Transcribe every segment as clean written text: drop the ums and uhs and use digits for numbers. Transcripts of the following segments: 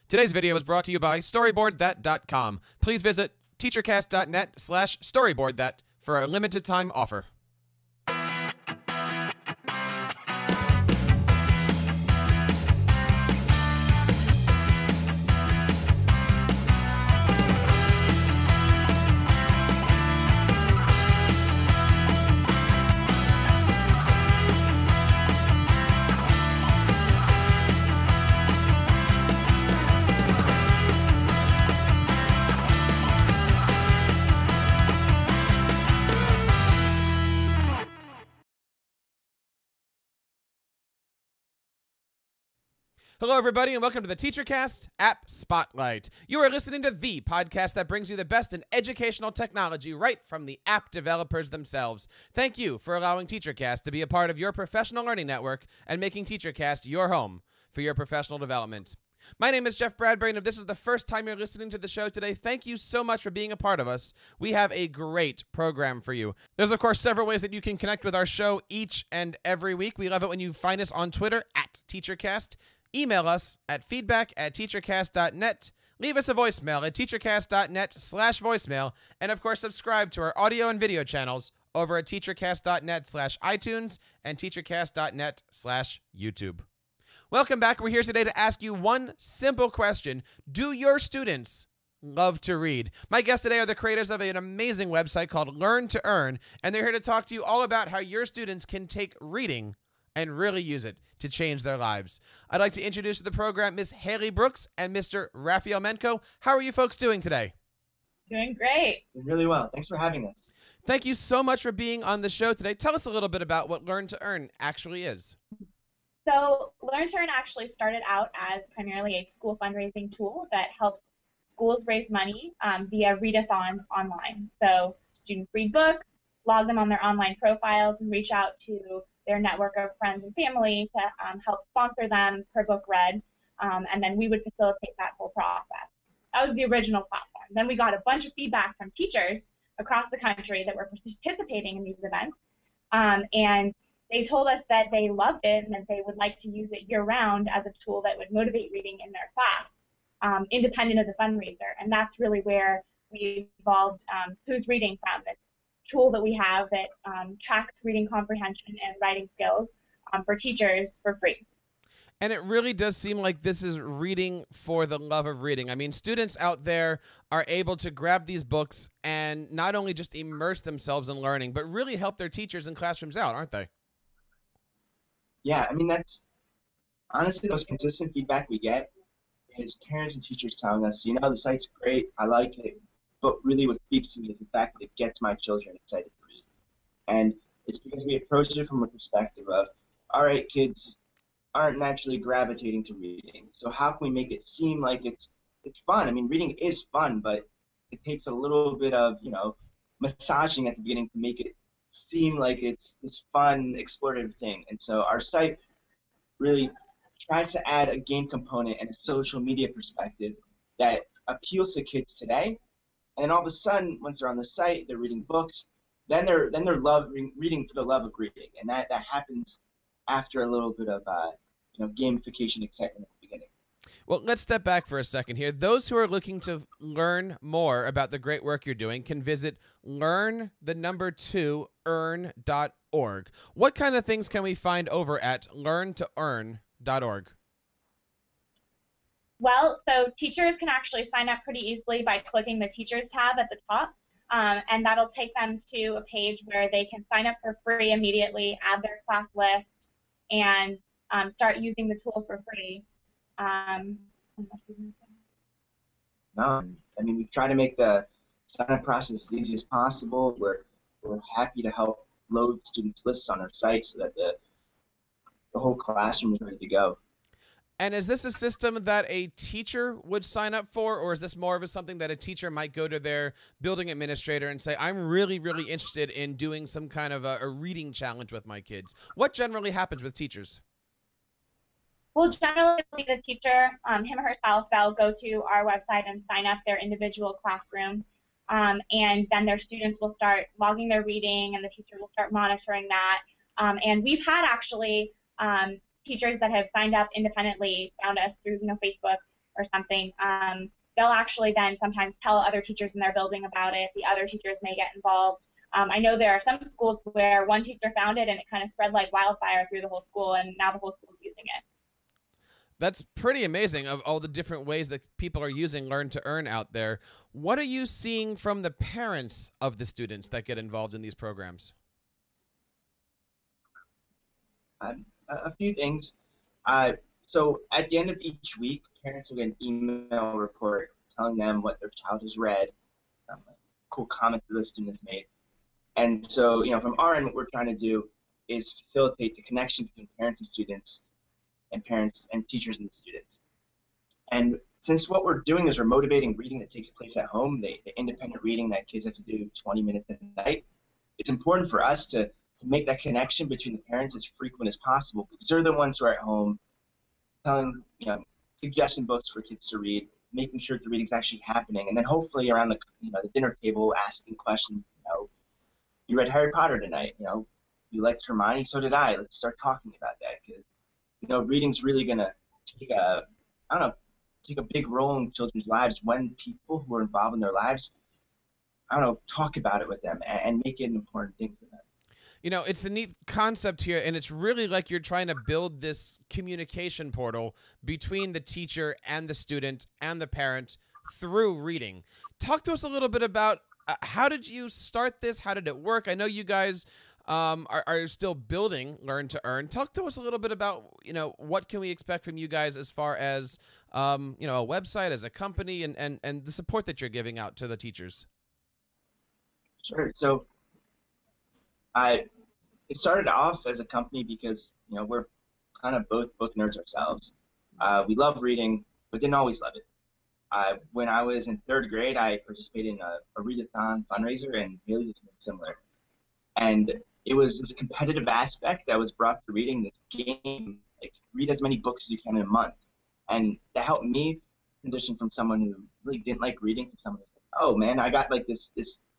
Today's video is brought to you by StoryboardThat.com. Please visit TEACHERCAST.net/StoryboardThat for a limited time offer. Hello, everybody, and welcome to the TEACHERCAST App Spotlight. You are listening to the podcast that brings you the best in educational technology right from the app developers themselves. Thank you for allowing TEACHERCAST to be a part of your professional learning network and making TEACHERCAST your home for your professional development. My name is Jeff Bradbury, and if this is the first time you're listening to the show today, thank you so much for being a part of us. We have a great program for you. There's, of course, several ways that you can connect with our show each and every week. We love it when you find us on Twitter at TEACHERCAST. Email us at feedback@teachercast.net. Leave us a voicemail at teachercast.net/voicemail. And, of course, subscribe to our audio and video channels over at teachercast.net/iTunes and teachercast.net/YouTube. Welcome back. We're here today to ask you one simple question. Do your students love to read? My guests today are the creators of an amazing website called Learn to Earn, and they're here to talk to you all about how your students can take reading and really use it to change their lives. I'd like to introduce to the program Miss Haley Brooks and Mr. Raphael Menko. How are you folks doing today? Doing great. Doing really well. Thanks for having us. Thank you so much for being on the show today. Tell us a little bit about what Learn to Earn actually is. So Learn to Earn actually started out as primarily a school fundraising tool that helps schools raise money via readathons online. So students read books, log them on their online profiles, and reach out to their network of friends and family to help sponsor them per book read, and then we would facilitate that whole process. That was the original platform. Then we got a bunch of feedback from teachers across the country that were participating in these events, and they told us that they loved it and that they would like to use it year-round as a tool that would motivate reading in their class, independent of the fundraiser. And that's really where we evolved Who's Reading from, this tool that we have that tracks reading comprehension and writing skills for teachers for free. And it really does seem like this is reading for the love of reading. I mean, students out there are able to grab these books and not only just immerse themselves in learning, but really help their teachers and classrooms out, aren't they? Yeah, I mean, that's honestly the most consistent feedback we get is parents and teachers telling us, you know, the site's great, I like it, but really what speaks to me is the fact that it gets my children excited to read. And it's because we approach it from a perspective of, all right, kids aren't naturally gravitating to reading, so how can we make it seem like it's fun? I mean, reading is fun, but it takes a little bit of, you know, massaging at the beginning to make it seem like it's this fun, explorative thing. And so our site really tries to add a game component and a social media perspective that appeals to kids today. And all of a sudden, once they're on the site, they're reading books. Then they're reading for the love of reading, and that happens after a little bit of gamification excitement at the beginning. Well, let's step back for a second here. Those who are looking to learn more about the great work you're doing can visit learn2earn.org. What kind of things can we find over at learn2earn.org? Well, so teachers can actually sign up pretty easily by clicking the Teachers tab at the top, and that'll take them to a page where they can sign up for free immediately, add their class list, and start using the tool for free. No, I mean, we try to make the sign-up process as easy as possible. We're happy to help load students' lists on our site so that the whole classroom is ready to go. And is this a system that a teacher would sign up for, or is this more of a something that a teacher might go to their building administrator and say, I'm really, really interested in doing some kind of a reading challenge with my kids? What generally happens with teachers? Well, generally, it'll be the teacher, him or herself, they'll go to our website and sign up their individual classroom, and then their students will start logging their reading, and the teacher will start monitoring that. And we've had actually teachers that have signed up independently, found us through Facebook, or something, they'll actually then sometimes tell other teachers in their building about it. The other teachers may get involved. I know there are some schools where one teacher found it and it kind of spread like wildfire through the whole school, and now the whole school is using it. That's pretty amazing, of all the different ways that people are using Learn to Earn out there. What are you seeing from the parents of the students that get involved in these programs? A few things. So at the end of each week, parents will get an email report telling them what their child has read, cool comments that the student has made. And so, from our end, what we're trying to do is facilitate the connection between parents and students, and parents and teachers and the students. And since what we're doing is we're motivating reading that takes place at home, the independent reading that kids have to do 20 minutes a night, it's important for us to make that connection between the parents as frequent as possible, because they're the ones who are at home telling, suggesting books for kids to read, making sure the reading's actually happening, and then hopefully around the dinner table asking questions. You read Harry Potter tonight. You liked Hermione, so did I. Let's start talking about that, because reading's really gonna take a big role in children's lives when people who are involved in their lives, talk about it with them and make it an important thing for them. It's a neat concept here, and it's really like you're trying to build this communication portal between the teacher and the student and the parent through reading. Talk to us a little bit about how did you start this? How did it work? I know you guys are still building Learn to Earn. Talk to us a little bit about, what can we expect from you guys as far as, a website, as a company, and the support that you're giving out to the teachers. Sure. So it started off as a company because, we're kind of both book nerds ourselves. We love reading, but didn't always love it. When I was in 3rd grade, I participated in a readathon fundraiser, and Haley did something similar. And it was this competitive aspect that was brought to reading, this game, like read as many books as you can in a month. And that helped me transition from someone who really didn't like reading to someone who's like, oh man, I got like this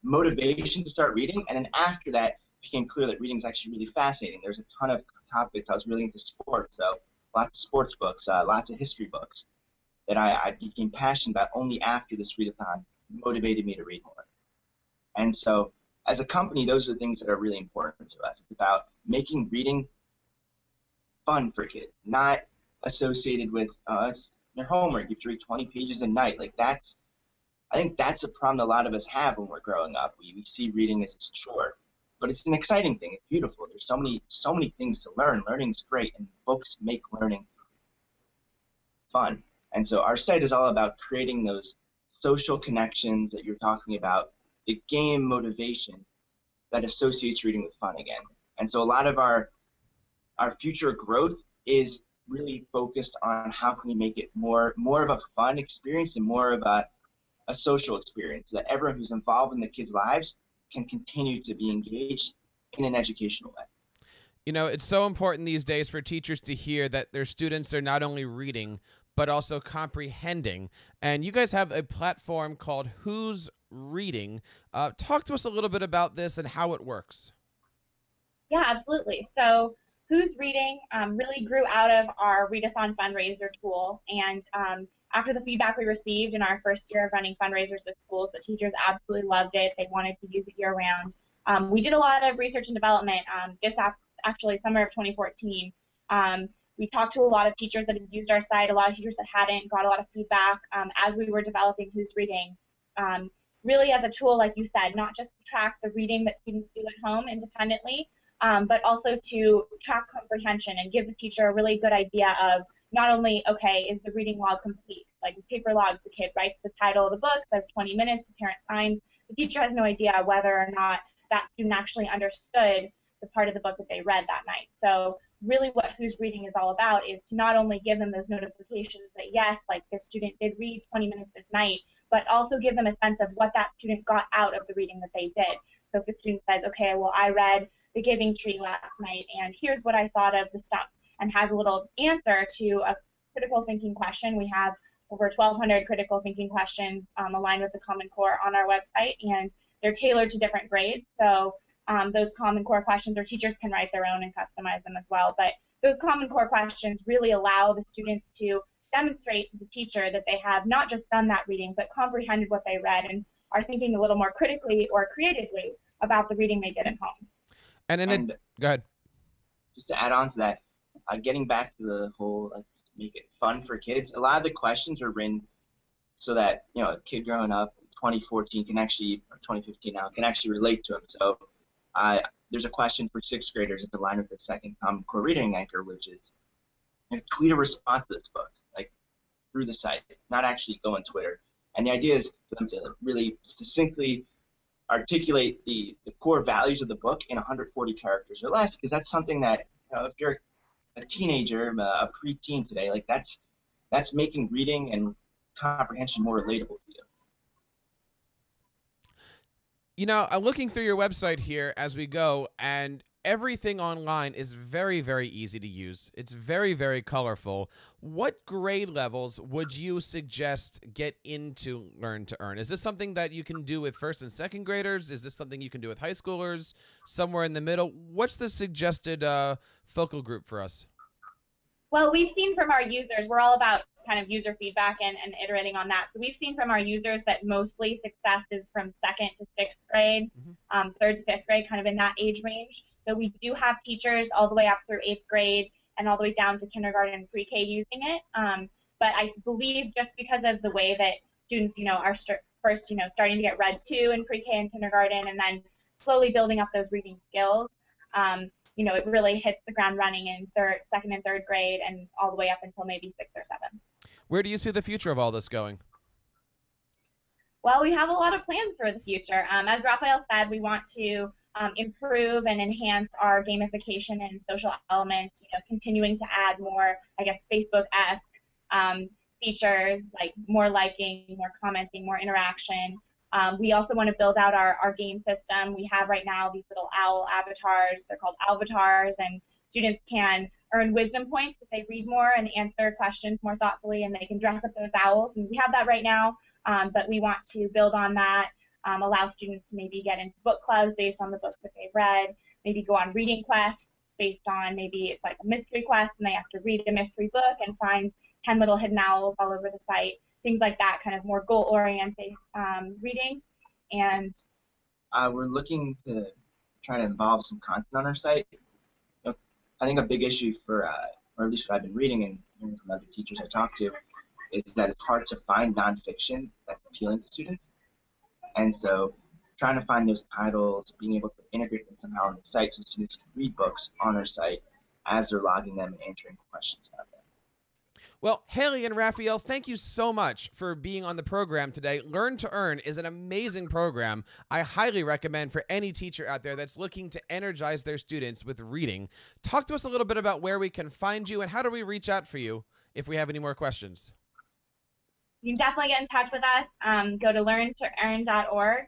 motivation to start reading. And then after that, it became clear that reading is actually really fascinating. There's a ton of topics. I was really into sports, so lots of sports books, lots of history books that I became passionate about only after this readathon motivated me to read more. And so as a company, those are the things that are really important to us. It's about making reading fun for kids, not associated with their homework. You have to read 20 pages a night. I think that's a problem a lot of us have when we're growing up. We see reading as a chore, but it's an exciting thing. It's beautiful. There's so many things to learn. Learning's great, and books make learning fun. And so our site is all about creating those social connections that you're talking about, the game motivation that associates reading with fun again. And so a lot of our future growth is really focused on how can we make it more of a fun experience and more of a social experience, that everyone who's involved in the kids' lives can continue to be engaged in an educational way. It's so important these days for teachers to hear that their students are not only reading, but also comprehending. And you guys have a platform called Who's Reading. Talk to us a little bit about this and how it works. Yeah, absolutely. So Who's Reading really grew out of our readathon fundraiser tool. And after the feedback we received in our first year of running fundraisers with schools, the teachers absolutely loved it. They wanted to use it year-round. We did a lot of research and development actually summer of 2014. We talked to a lot of teachers that had used our site, a lot of teachers that hadn't, got a lot of feedback as we were developing Who's Reading. Really as a tool, like you said, not just to track the reading that students do at home independently, but also to track comprehension and give the teacher a really good idea of not only, okay, is the reading log complete? Like paper logs, the kid writes the title of the book, says 20 minutes, the parent signs. The teacher has no idea whether or not that student actually understood the part of the book that they read that night. So really what Who's Reading is all about is to not only give them those notifications that yes, like this student did read 20 minutes this night, but also give them a sense of what that student got out of the reading that they did. So if the student says, okay, well, I read The Giving Tree last night, and here's what I thought of the stuff, and has a little answer to a critical thinking question. We have over 1,200 critical thinking questions aligned with the Common Core on our website, and they're tailored to different grades. So those Common Core questions, or teachers can write their own and customize them as well, but those Common Core questions really allow the students to demonstrate to the teacher that they have not just done that reading, but comprehended what they read and are thinking a little more critically or creatively about the reading they did at home. And go ahead. Just to add on to that, getting back to the whole make it fun for kids, a lot of the questions are written so that, you know, a kid growing up in 2014 can actually, or 2015 now, can actually relate to them. So there's a question for sixth graders at the line with the second Common Core reading anchor, which is, you know, tweet a response to this book, like through the site, not actually go on Twitter. And the idea is for them to really succinctly articulate the core values of the book in 140 characters or less, because that's something that, you know, if you're a teenager, a preteen today, like that's making reading and comprehension more relatable to you. You know, I'm looking through your website here as we go, and everything online is very, very easy to use. It's very, very colorful. What grade levels would you suggest get into Learn to Earn? Is this something that you can do with first and second graders? Is this something you can do with high schoolers? Somewhere in the middle? What's the suggested focal group for us? Well, we've seen from our users, we're all about kind of user feedback and iterating on that. So we've seen from our users that mostly success is from second to sixth grade, third to fifth grade, kind of in that age range. So we do have teachers all the way up through eighth grade and all the way down to kindergarten and pre-K using it. But I believe just because of the way that students, you know, are first, you know, starting to get read to in pre-K and kindergarten and then slowly building up those reading skills, you know, it really hits the ground running in second and third grade and all the way up until maybe sixth or seventh. Where do you see the future of all this going? Well, we have a lot of plans for the future. As Raphael said, we want to improve and enhance our gamification and social elements, you know, continuing to add more, I guess, Facebook-esque features, like more liking, more commenting, more interaction. We also want to build out our game system. We have right now these little owl avatars. They're called Alvatars, and students can earn wisdom points if they read more and answer questions more thoughtfully, and they can dress up those owls. And we have that right now, but we want to build on that, allow students to maybe get into book clubs based on the books that they've read, maybe go on reading quests based on maybe it's like a mystery quest and they have to read a mystery book and find 10 little hidden owls all over the site. Things like that, kind of more goal-oriented reading. And we're looking to try to involve some content on our site. You know, I think a big issue for, or at least what I've been reading and hearing from other teachers I talk to, is that it's hard to find nonfiction that's appealing to students. And so trying to find those titles, being able to integrate them somehow on the site so students can read books on our site as they're logging them and answering questions about them. Well, Haley and Raphael, thank you so much for being on the program today. Learn to Earn is an amazing program I highly recommend for any teacher out there that's looking to energize their students with reading. Talk to us a little bit about where we can find you and how do we reach out for you if we have any more questions. You can definitely get in touch with us. Go to learntoearn.org.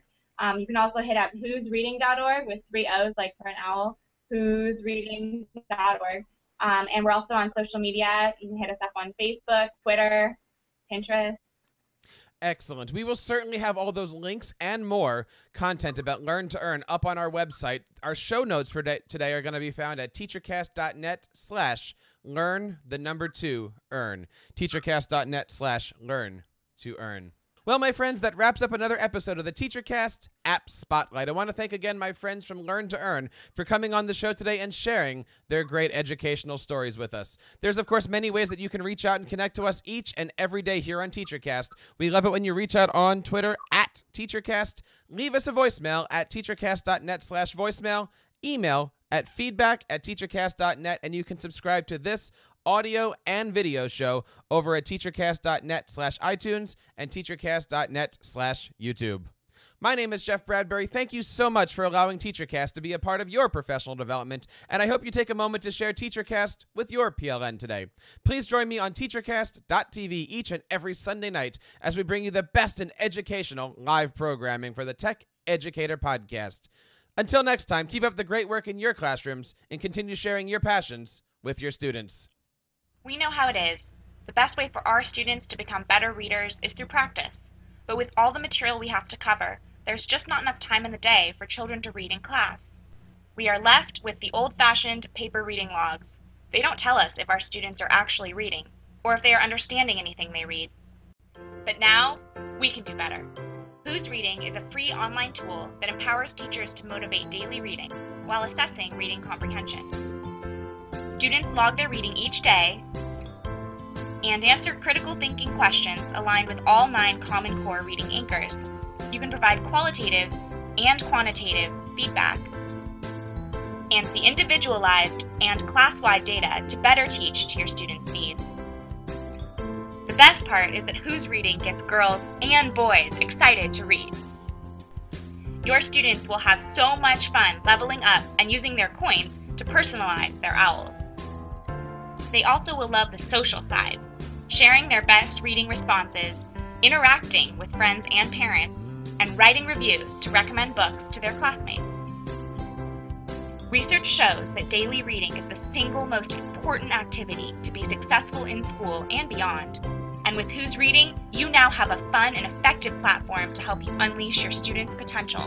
You can also hit up who'sreading.org with 3 O's like for an owl, who'sreading.org. And we're also on social media. You can hit us up on Facebook, Twitter, Pinterest. Excellent. We will certainly have all those links and more content about Learn to Earn up on our website. Our show notes for today are going to be found at teachercast.net/learn2earn. teachercast.net/learn2earn. Well, my friends, that wraps up another episode of the TEACHERCAST App Spotlight. I want to thank again my friends from Learn to Earn for coming on the show today and sharing their great educational stories with us. There's, of course, many ways that you can reach out and connect to us each and every day here on TEACHERCAST. We love it when you reach out on Twitter at TEACHERCAST. Leave us a voicemail at teachercast.net/voicemail. Email at feedback@teachercast.net, and you can subscribe to this audio and video show over at teachercast.net/iTunes and teachercast.net/YouTube. My name is Jeff Bradbury. Thank you so much for allowing TEACHERCAST to be a part of your professional development, and I hope you take a moment to share TEACHERCAST with your PLN today. Please join me on teachercast.tv each and every Sunday night as we bring you the best in educational live programming for the Tech Educator Podcast. Until next time, keep up the great work in your classrooms and continue sharing your passions with your students. We know how it is. The best way for our students to become better readers is through practice. But with all the material we have to cover, there's just not enough time in the day for children to read in class. We are left with the old-fashioned paper reading logs. They don't tell us if our students are actually reading. or if they are understanding anything they read. But now, we can do better. Who's Reading is a free online tool that empowers teachers to motivate daily reading while assessing reading comprehension. Students log their reading each day and answer critical thinking questions aligned with all 9 Common Core reading anchors. You can provide qualitative and quantitative feedback and see individualized and class-wide data to better teach to your students' needs. The best part is that Who's Reading gets girls and boys excited to read. Your students will have so much fun leveling up and using their coins to personalize their owls. They also will love the social side, sharing their best reading responses, interacting with friends and parents, and writing reviews to recommend books to their classmates. Research shows that daily reading is the single most important activity to be successful in school and beyond. And with Who's Reading, you now have a fun and effective platform to help you unleash your students' potential.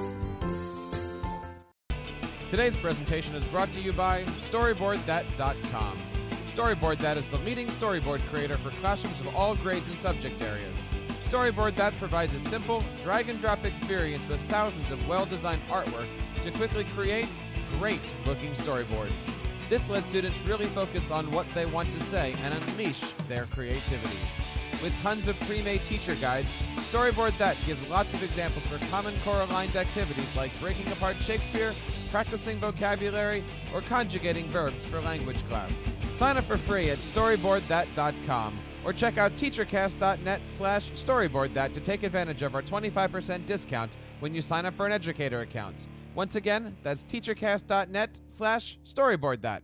Today's presentation is brought to you by StoryboardThat.com. StoryboardThat is the leading storyboard creator for classrooms of all grades and subject areas. StoryboardThat provides a simple, drag-and-drop experience with thousands of well-designed artwork to quickly create great-looking storyboards. This lets students really focus on what they want to say and unleash their creativity. With tons of pre-made teacher guides, StoryboardThat gives lots of examples for Common Core aligned activities like breaking apart Shakespeare, practicing vocabulary, or conjugating verbs for language class. Sign up for free at StoryboardThat.com or check out TEACHERCAST.net/StoryboardThat to take advantage of our 25% discount when you sign up for an educator account. Once again, that's TEACHERCAST.net/StoryboardThat.